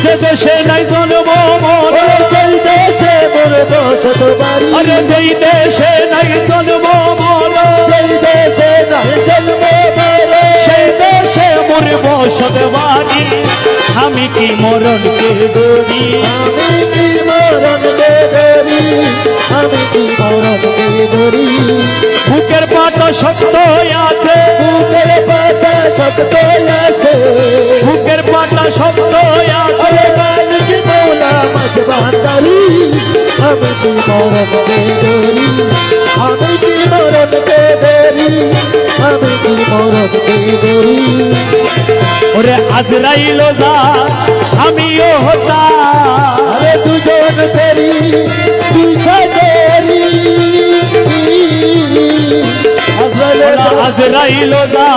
যে দেশে নাই জন্ম মোর সেই দেশে মোর বসত বাড়ি আরে যেই দেশে নাই জন্ম মোর সেই দেশে নাই জন্ম মোর সেই দেশে মোর বসত বাড়ি আমি কি মরণকে ধরি আমি কি মরণকে ধরি আমি কি মরণকে ধরি বুকের পাটা শক্ত আছে বুকের পাতা শক্ত আছে বুকের পাটা শক্ত আছে আরে মালিক মৌলা মাছ ভান্ডারি আমি কি মরণকে ধরি আমি কি মরণকে ধরি আমি কি মরণকে ধরি ওরে আজরাইল যা আমিও হতা আরে দুজন করি দুইটা করি আজরাইল যা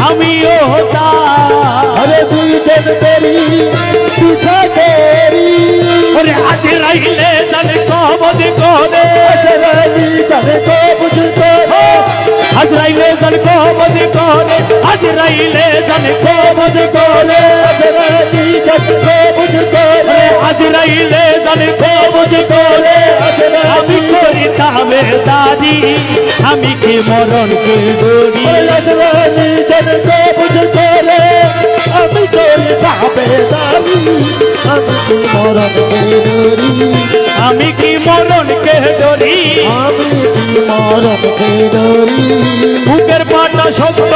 আমিও হতা আরে দুইজন করি দুইটা করি ওরে আজরাইলে জানে কবজ করে আজরাইলি জানে তো বুঝতে আজরাইলে জানে কবজ করে আজরাইলে জানে কবজ করে আজরাইলি জানে তো বুঝতে আজরাইলে জানে কবজ করে আমি করি তাবে দাদি আমি কি মরণকে ধরি আজরাইলি জানে তো বুঝতে আমি করি তাবে দাবি আমি কি মরণকে ধরি আমি কি মরণকে ধরি আমি কি মরণকে ধরি বুকের পাটা শক্ত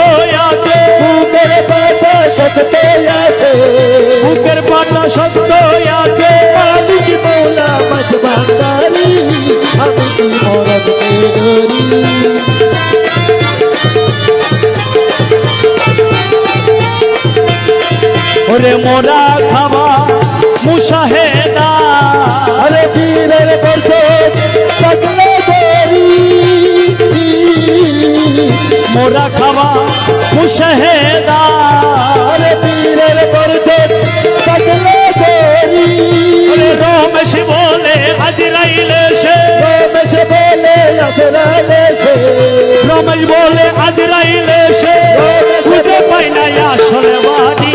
আছে বুকের পাতা শক্ত আছে বুকের পাটা শক্ত আছে মালিক মৌলা মাছ ভান্ডারি আমি কি মরণকে ধরি ওরে মোরা খাবা মুশাহেদা আরে বীরের বরকত পাগলা ধরি মোরা খাবা মুশাহেদা আরে বীরের বরকত পাগলা ধরি ওরে রমেশ বলে আজরাইলে সে রমেশ বলে আজরাইলে সে রমেশ বলে আজরাইলে সে খুঁজে পাই না আসলে বাড়ি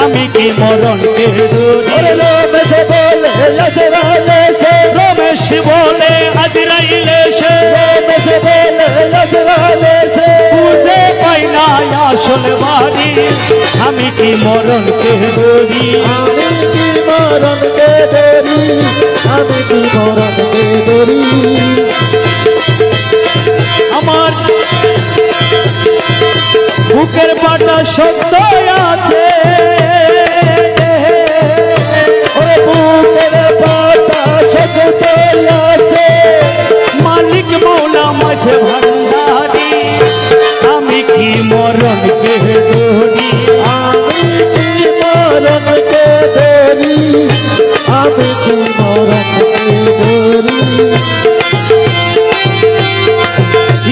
আমি কি মরণকে ধরি ওরে রমেশ বলে আজরাইলে সে রমেশ বলে আজরাইলে সে রমেশ বলে আজরাইলে সে খুঁজে পাই না আসলে বাড়ি আমি কি মরণকে ধরি আমি কি মরণকে ধরি আমি কি মরণকে ধরি আমার বুকের পাটা শক্ত আছে ওরে বুকের পাতা শক্ত আছে মালিক মৌলা মাঝে ভান্ডারি আমি কি মরণকে ধরি আমি কি মরণকে ধরি আমি কি মরণকে ধরি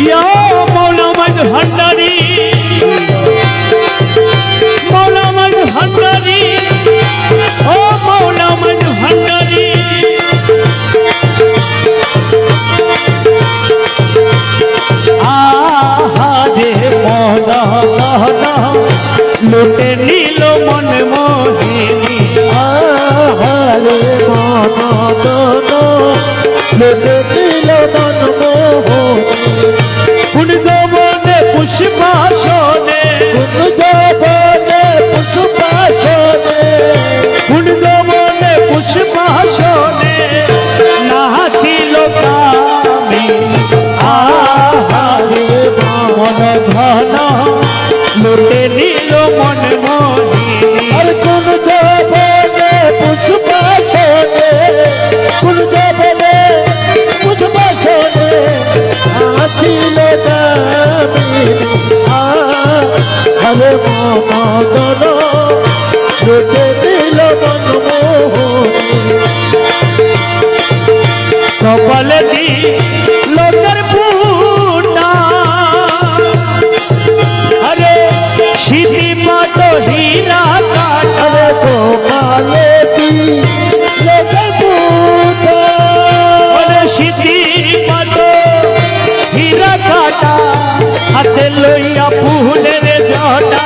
ইয়া মৌলা মাঝে ভান্ডারি মৌলা মাঝে ভান্ডারি ও মৌলা মাঝে ভান্ডারি আহারে মৌলা মৌলা লুটে নিল মন মোহিনী আহারে মনদন লোকে দিল মন মোহনী কোন জবনে পুষ্পাসনে কোন জবনে পুষ্পাসনে কোন জবনে পুষ্পাসনে নাচিল কামি আহারে মন ধন লুটে নিল মন মোহিনী আর কোন জবনে পুষ্পাসনে কোন জবনে পুষ্পাসনে আছিল কামিনী আরে মনদন লোকে দিল মন মোহনী সকল দি লোকের পুনা আরে সিদ্ধি পাত হীরা কাটা আরে গোপালে কি লোকের পুতা আরে সিদ্ধি পাত হীরা কাটা হাতে লইয়া ফুলের জটা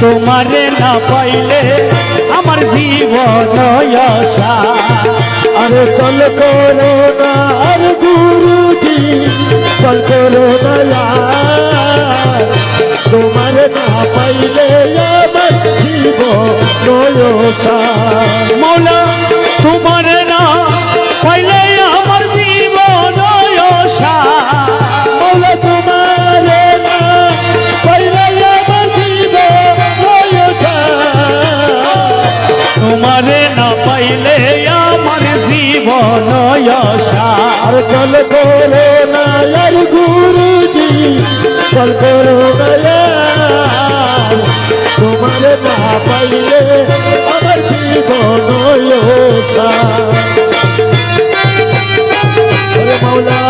তোমারে না পাইলে আমার জীবন আশা। अरे चल करो ना अरे गुरुजी चल करो ना यार तुम्हारे ना पाइले আমার জীবন আশা। মৌলা তোমারে না পাইলে আমার জীবন আশা। মৌলা তোমারে না পাইলে আমার জীবন আশা। তোমারে না পাইলে আমার জীবন আশা। আর চল করো না यार गुरुजी चल करो ना यार তোমারে না পাইলে আমার জীবন আশা। আরে মাওলা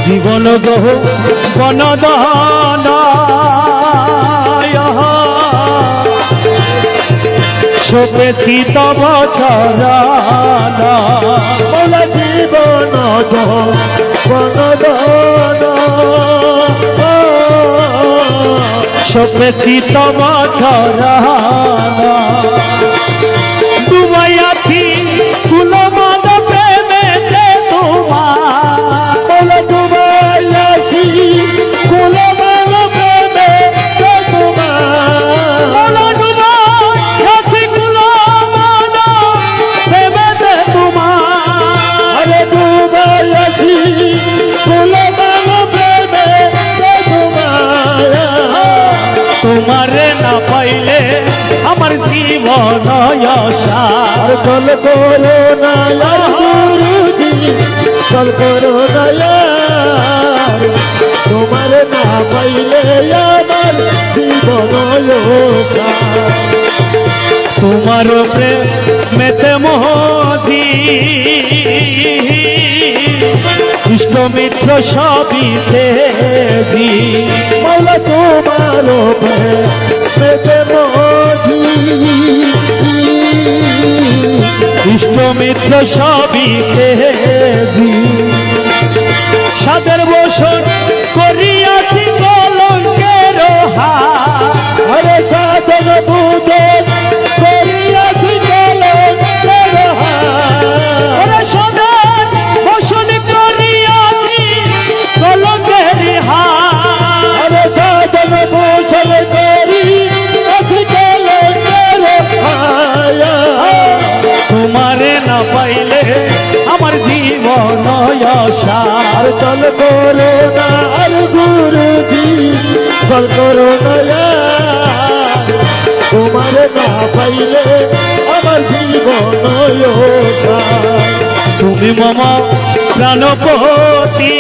জীবন গহ বনদান শোকেছি তব চরণ। মাওলা জীবন বনদান শোকেছি তব চরণ। ডুবাই আছি কুলমাদ প্রেমেতে তোমার। মাওলা তোমায় আসি কুলমান প্রেমে তোমার। মৌলা ডুবাই আছি কুলমাদ প্রেমেতে তোমার। আরে তোমায় আসি কুলমান প্রেমে তোমার। তোমারে না পাইলে আমার জীবন আশা। আর চল করো না यार गुरुजी चल करो ना यार তোমারে না পাইলে আমার জীবন আশা। তোমার প্রেমেতে মোদি ইষ্ট মিত্র সবই তেজি। মাওলা তোমার প্রেমেতে মোদি ইষ্ট মিত্র সবই তেজি। সাদের বসন করিয়াছি কলঙ্কের হাত। আরে সাধন পূজন করিয়াছি কলঙ্কের হাত। ওরে সাদের বসন করিয়াছি কলঙ্কের হাত। আরে সাধন পূজন করিয়াছি কলঙ্কের হাত। তোমারে না পাইলে আমার জীবন আশা। আর চল করো না আর গুরুজি চল করো না यार তোমারে না পাইলে আমার জীবন আশা। তুমি মম প্রাণপতি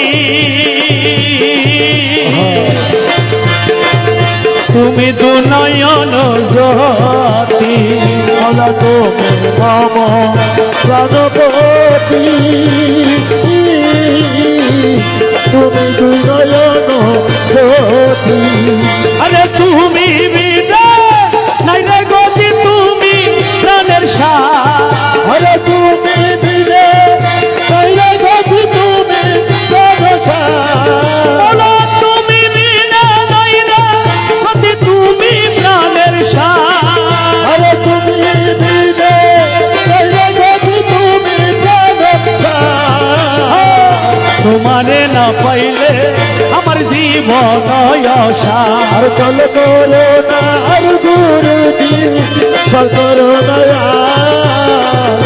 তুমি দুনয়ন জ্যোতি। মাওলা তুমি মম প্রাণপতি তুমি দুই নয়ন জ্যোতি। আরে তুমি বিনে নাই রে গতি তুমি প্রাণের সার। আরে তুমি বিনে কইলে গতি তুমি প্রাণসা। বলো তুমি বিনে নাই রে গতি তুমি প্রাণের সার। আরে তুমি বিনে কইলে গতি তুমি প্রাণসা। তোমারে না পাইলে আমার জীবন আশা। আর চল করো না আর গুরুজি চল করো না यार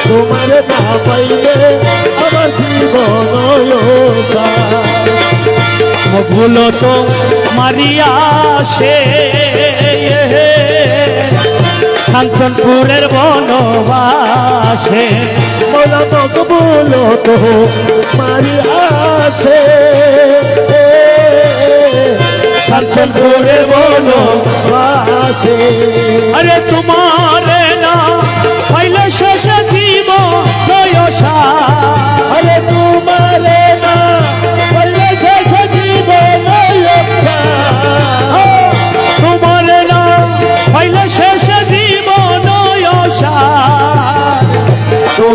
তোমারে না পাইলে আমার জীবন আশা। ভুলো তো মারিয়া সে কাঞ্চনপুরের বনবাসে। মাওলা মকবুল তো মারি আসে কাঞ্চনপুরের বনবাসে। আরে তোমারে না পাইলে শেষ দিব আশা। আরে তোমারে না পাইলে শেষ জীবন আশা। তোমারে না পাইলে শেষ দিব আশা।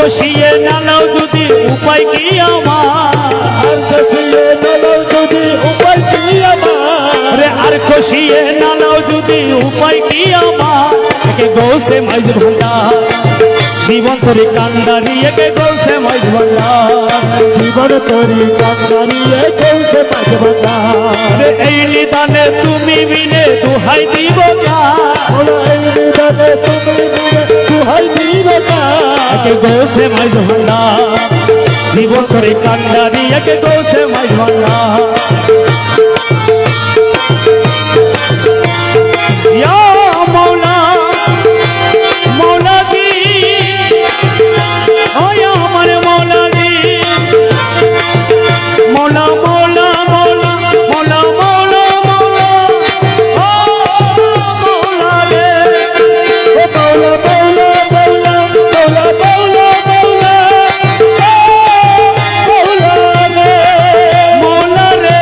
কষিয়ে নালাও যদি উপায় কি আমার আর কষিয়ে নালাও যদি উপায় কি আমার রে আর কষিয়ে নালাও যদি উপায় কি আমার একে গৌসে মাইজ ভান্ডার জীবন তোরে কান্ডারি একে গৌসে মাইজ ভান্ডার জীবন তোরি কান্দারিয়ে গৌসে মাঝ ভান্ডার রে এই নিদানে তুমি বিনে দুহাই দিব কার ওলা এই নিদানে তুমি মিলে দুহাই দিবে কার একে গৌসে মাইজ ভান্ডার জীবন তোরে কান্ডারি একে গৌসে মাইজ ভান্ডার ইয়া মৌলা মৌলা জি ও ইয়া আমার মৌলা জি মৌলা মৌলা মৌলা মৌলা মৌলা মৌলা ও মৌলা রে ও মৌলা মৌলা মৌলা মৌলা মৌলা মৌলা ও মৌলা রে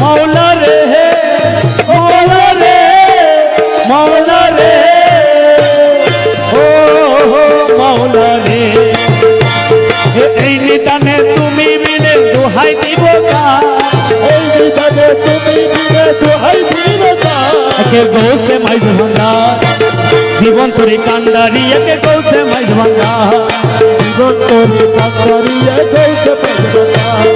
মৌলা রে মৌলা রে মৌলা রে ও মৌলা রে এই নিদানে তুমি বিনে দোহাই দিব কার এই নিদানে তুমি মিলে দুহাই দিবে কার একে গৌসে মাইজ ভান্ডার জীবন তোরে কান্ডারি একে গৌসে মাইজ ভান্ডার জীবন তোরি কান্দারিয়ে গৌসে মাঝ ভান্ডার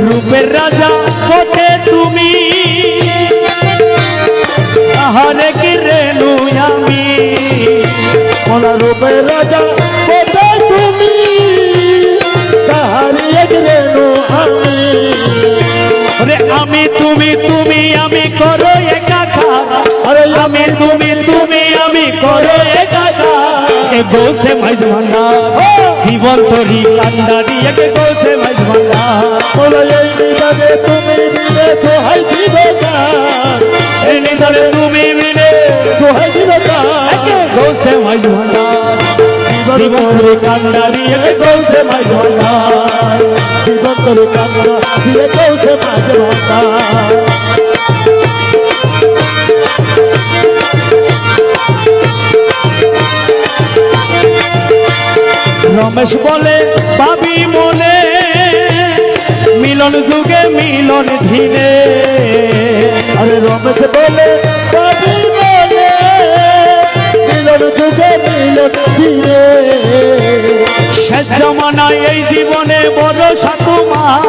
রূপের রাজা কোটে তুমি তাহলে কি রেনু আমি ওলা রূপে রাজা কোথায় তুমি তাহারিয়ে রেণু আমি রে আমি তুমি তুমি আমি করো একাকার আরে আমি তুমি তুমি আমি করো একাকার এ গৌসে মাইজ ভান্ডার জীবন তোরি কান্ডারি একে গৌসে মাইজ ভান্ডার ওলা এই নিদানে তুমি মিলে দোহাই দিবে কার এই নিদানে তুমি মিলে দোহাই দিবে কার একে গৌসে মাইজ ভান্ডার জীবন তোরি কান্ডারি একে গৌসে মাইজ ভান্ডার জীবন তোরি কান্দা দিয়ে গৌসে মাঝ ভান্ডার রমেশ বলে ভাবি মনে মিলন যুগে মিলন ধীরে আরে রমেশ বলে পাবি বলে মিলন যুগে মিলন ধীরে শেষ জমানায় এই জীবনে বড় সাকুমার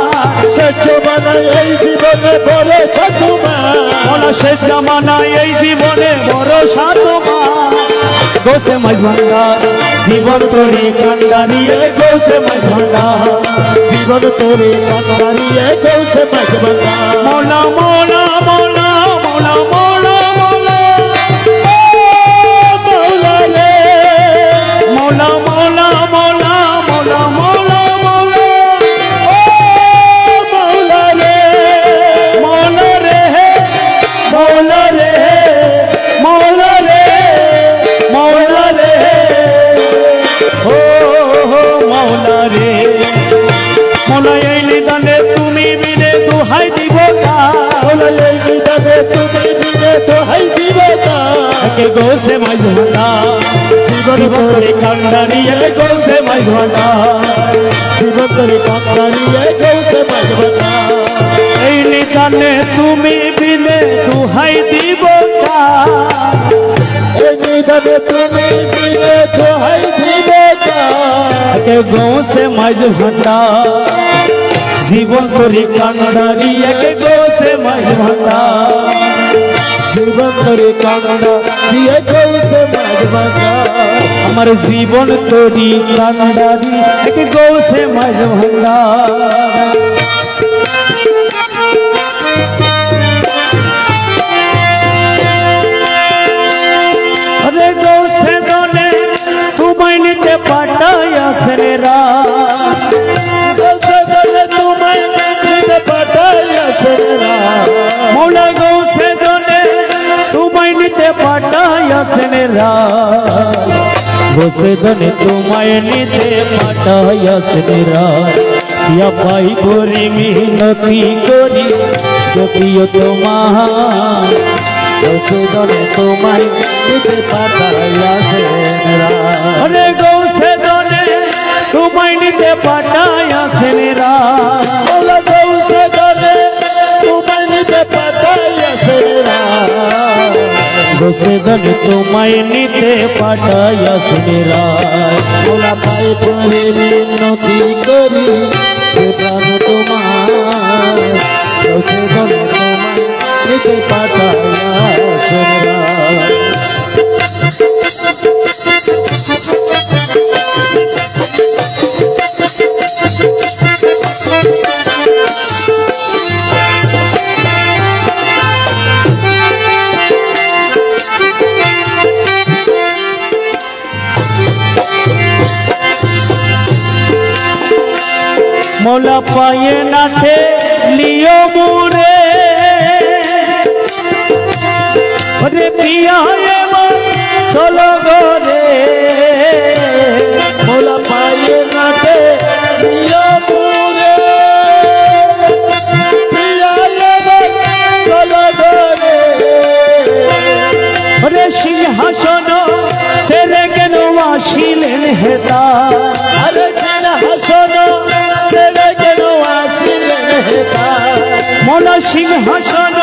সহ্য বানায় এই জীবনে বড় সাধুমার বলো শেষ জমানায় এই জীবনে বড় সাকুমার গোসে মাঝ ভান্ডার জীবন তোরি কান্ডারি গোসে মাঝ ভান্ডার জীবন তোরে কান্দারিয়ে গৌসে মাঝ ভান্ডার মৌলা মৌলা মৌলা মৌলা মৌলা মৌলা মৌলা রে মৌলা মৌলা মৌলা মৌলা মৌলা মৌলা মৌলা রে মৌলা রে মৌলা রে মৌলা রে মৌলা রে ও মৌলা রে মৌলা এই নিদানে তুমি বিনে দুহাই দিব কার মৌলা এই নিদানে তুমি মিলে দোহাই দিবে কার একে গোসে মাঝ ভান্ডার জীবন তোরে কান্ডারি একে গোসে মাঝ ভান্ডার জীবন তোরে কান্দারিয়ে গৌসে মাঝ ভান্ডার এই নিদানে তুমি বিনে দুহাই দিব কার এই নিদানে তুমি মিলে দোহাই দিবে কার একে গোসে মাঝ ভান্ডার জীবন তোরি কান্ডারি একে গোসে মাঝ ভান্ডার জীবন তোরে কান্না দিয়ে গৌসে মাঝ ভান্ডার আমার জীবন তোরি কান্ডারি একে গোসে মাঝ ভান্ডার अरे गौसे दोने तुम्हें निते पाटाया सनेरा गौसे दोने तुम्हें निते पाटाया सनेरा मौला गौसे दोने तुम्हें निते पाटाया सनेरा বসে দনে তোমায় নিতে পাঠাইয়াছেন রাত ইয়া পাই করি মিনতি করি যে প্রিয় তোমার বসে দনে তোমায় নিতে পাঠাইয়াছেন রাত আরে গৌসে দনে তোমায় নিতে পাঠাইয়াছেন রাত বলা গৌসে দনে তোমায় নিতে পাঠাইয়াছেন রাত বসে দনে তোমায় নিতে পাঠাইয়াছেন রাত বলা পাই করে মিনতি করি যে প্রাণ তোমার বসে দনে তোমায় নিতে পাঠাইয়াছেন রাত মৌলা পায়ে নাথে লিও মুরে রে পিয়া এবার চলো গরে মোলা পায়ে নাটে প্রিয় মুরে প্রিয়া এবার চলো গরে রে সিংহাসন ছেড়ে কেন আসিলেন হেতা আরে সিংহাসন ছেড়ে কেন আসিলেন হেতা মৌলা সিংহাসন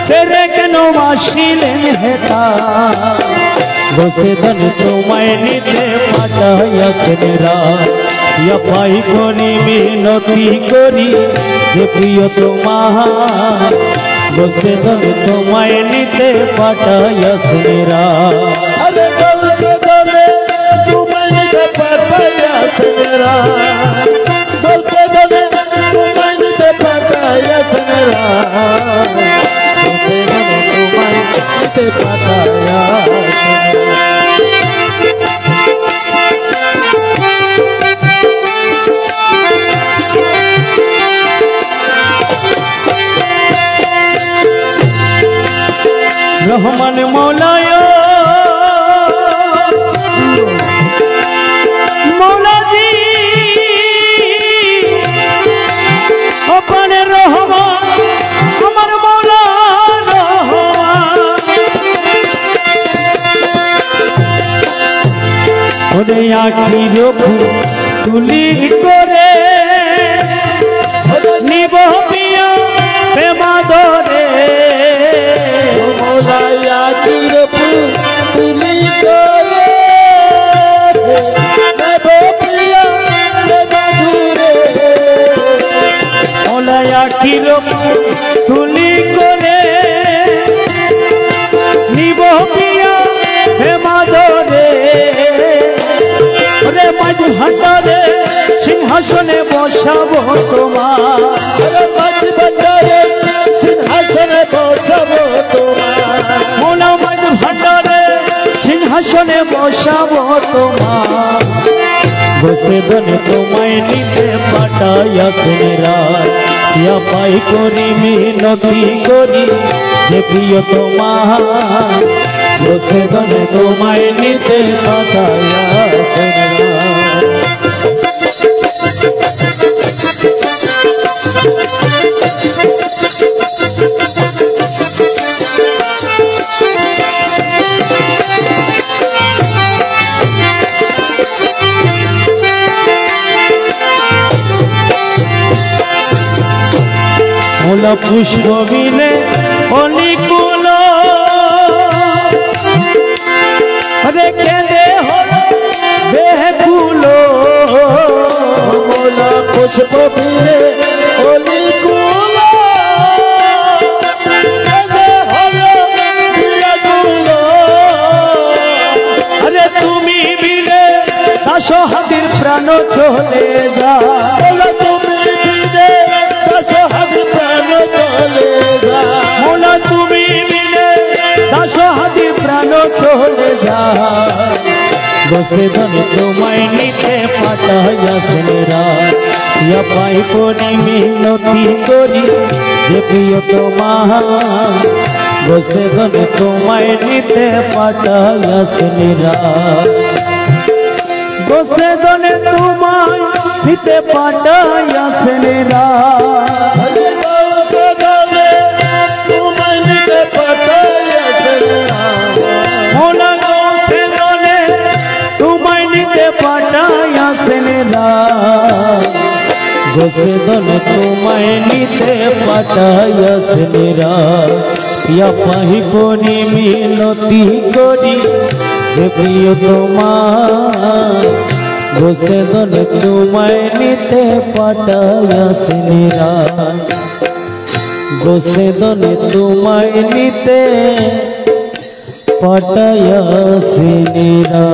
ছেড়ে কেন আসিলেন হেতা বসে দন তোমায় নিতে পাঠাইয়াছেন রাত ইয়া পাই করি মিনতি করি যে প্রিয় তোমার বসে দন তোমায় নিতে পাঠাইয়াছেন রাত আরে গৌসে দনে তোমায় নিতে পাঠাইয়াছেন রাত গৌসে দনে তোমায় নিতে পাঠাইয়াছেন রাত গৌসে দনে তোমায় নিতে পাঠাইয়াছেন রহমান মৌলায় মৌলাজি ওপারে রহমান আমার মৌলা রহমান ওরে আখি রঘু তুলি করে নিব পিয়া প্রেমাদরে মোলায়া তীর তুলি করে দেব প্রিয়া মধুরে মৌলায়া কিরম তুলি করে নিব পিয়া হেমাদরে রে মাঝ হাটারে সিংহাসনে বসাবো তোমার মাঝ ভান্ডারে সিংহাসনে বসাবো তোমার মৌলা মাঝ ভান্ডারে সিংহাসনে বসাবো তোমার বসে দনে তোমায় নিতে পাঠাইয়াছেন রাত ইয়া পাই করি মিনতি করি যে প্রিয় তোমার বসে দনে তোমায় নিতে পাঠাইয়াছেন রাত মৌলা পুষ্প বিলে অলিকুল রেখে দে হলো বেকুল মোলা পুষ্প বিলে অলি কুল আরে তুমি বিলে দাস হাতির প্রাণ চলে যা তুমি বিলে দাস হাতি প্রাণ চলে যা মৌলা তুমি বিলে দাস হাতির প্রাণ চলে যা বসে ধনে তোমায় নিতে পাঠাইয়াছেন রাত ইয়া পাই করি মিনতি করি যে প্রিয় তোমার বসে ধনে তোমায় নিতে পাঠাইয়াছেন রাত গোসে দনে তোমায় দিতে পাঠাইয়া সেনেরা মোলা গোসে দনে তোমায় নিতে পাঠাইয়া সেনেরা গোসে দনে তোমায় নিতে পাঠাইয়া সেনেরা ইয়া পাহি পনি মিনতি করি যে প্রিয় তোমার গোসে দনে তোমায় নিতে পাঠাইয়া সেনেরা গোসে দনে তোমায় নিতে পাঠাইয়া সেনেরা।